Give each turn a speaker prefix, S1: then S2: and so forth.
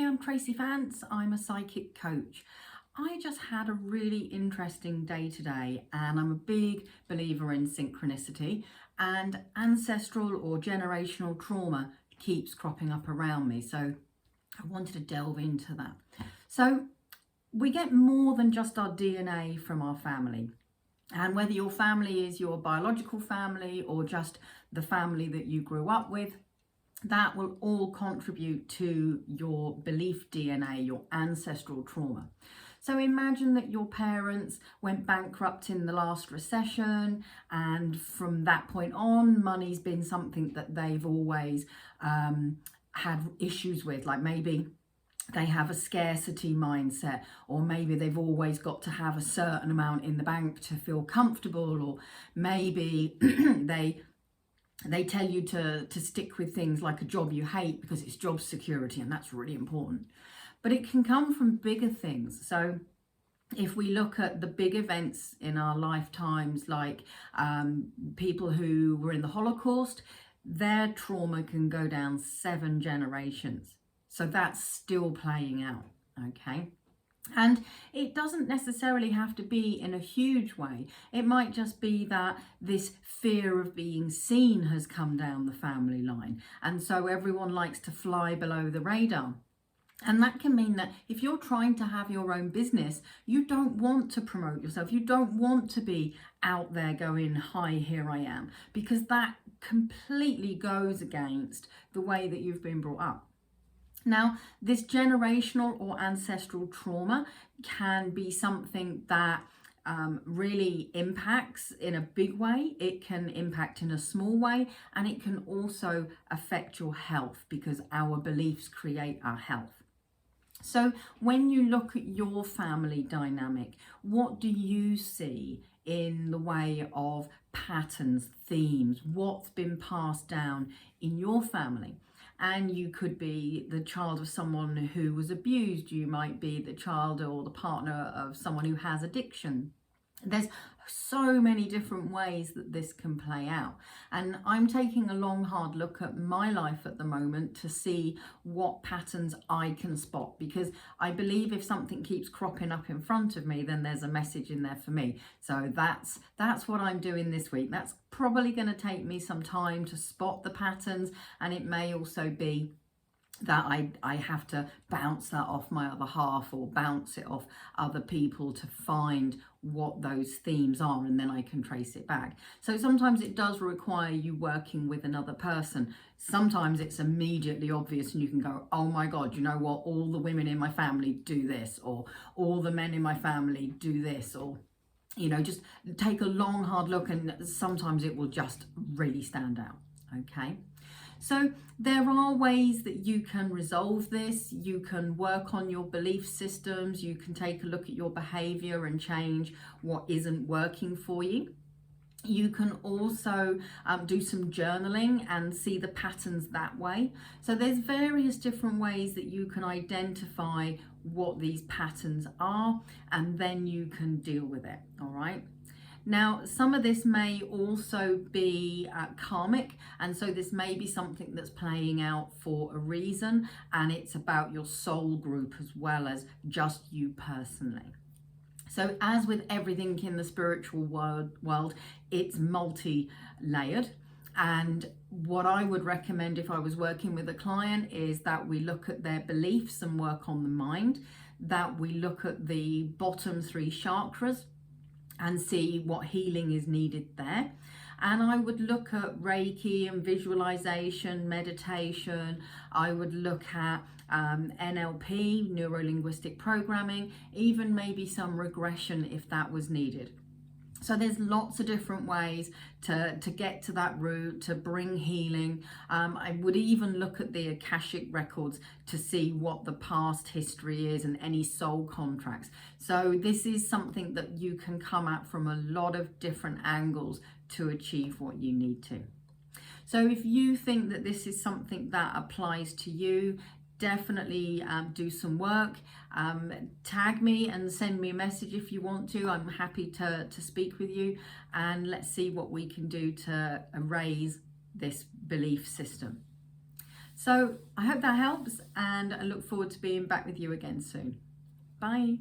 S1: I'm Tracy Vance. I'm a psychic coach. I just had a really interesting day today, and I'm a big believer in synchronicity, and ancestral or generational trauma keeps cropping up around me. So I wanted to delve into that. So we get more than just our DNA from our family. And whether your family is your biological family or just the family that you grew up with, that will all contribute to your belief DNA, your ancestral trauma. So imagine that your parents went bankrupt in the last recession, and from that point on, money's been something that they've always had issues with. Like maybe they have a scarcity mindset, or maybe they've always got to have a certain amount in the bank to feel comfortable, or maybe they tell you to stick with things like a job you hate because it's job security, and that's really important. But it can come from bigger things. So if we look at the big events in our lifetimes, like people who were in the Holocaust, their trauma can go down 7 generations. So that's still playing out, okay? And it doesn't necessarily have to be in a huge way. It might just be that this fear of being seen has come down the family line. And so everyone likes to fly below the radar. And that can mean that if you're trying to have your own business, you don't want to promote yourself. You don't want to be out there going, hi, here I am, because that completely goes against the way that you've been brought up. Now, this generational or ancestral trauma can be something that really impacts in a big way. It can impact in a small way, and it can also affect your health because our beliefs create our health. So when you look at your family dynamic, what do you see in the way of patterns, themes, what's been passed down in your family? And you could be the child of someone who was abused. You might be the child or the partner of someone who has addiction. There's so many different ways that this can play out. And I'm taking a long, hard look at my life at the moment to see what patterns I can spot, because I believe if something keeps cropping up in front of me, then there's a message in there for me. So that's what I'm doing this week. That's probably going to take me some time to spot the patterns, and it may also be that I have to bounce that off my other half or bounce it off other people to find what those themes are, and then I can trace it back. So sometimes it does require you working with another person. Sometimes it's immediately obvious and you can go, oh my God, you know what? All the women in my family do this, or all the men in my family do this, or just take a long, hard look, and sometimes it will just really stand out, okay? So there are ways that you can resolve this. You can work on your belief systems. You can take a look at your behavior and change what isn't working for you. You can also do some journaling and see the patterns that way. So there's various different ways that you can identify what these patterns are, and then you can deal with it, all right? Now, some of this may also be karmic, and so this may be something that's playing out for a reason, and it's about your soul group as well as just you personally. So as with everything in the spiritual world, it's multi-layered. And what I would recommend if I was working with a client is that we look at their beliefs and work on the mind, that we look at the bottom 3 chakras and see what healing is needed there. And I would look at Reiki and visualization, meditation. I would look at NLP, neuro-linguistic programming, even maybe some regression if that was needed. So there's lots of different ways to get to that root, to bring healing. I would even look at the Akashic records to see what the past history is and any soul contracts. So this is something that you can come at from a lot of different angles to achieve what you need to. So if you think that this is something that applies to you, definitely do some work. Tag me and send me a message if you want to. I'm happy to speak with you, and let's see what we can do to erase this belief system. So I hope that helps, and I look forward to being back with you again soon. Bye.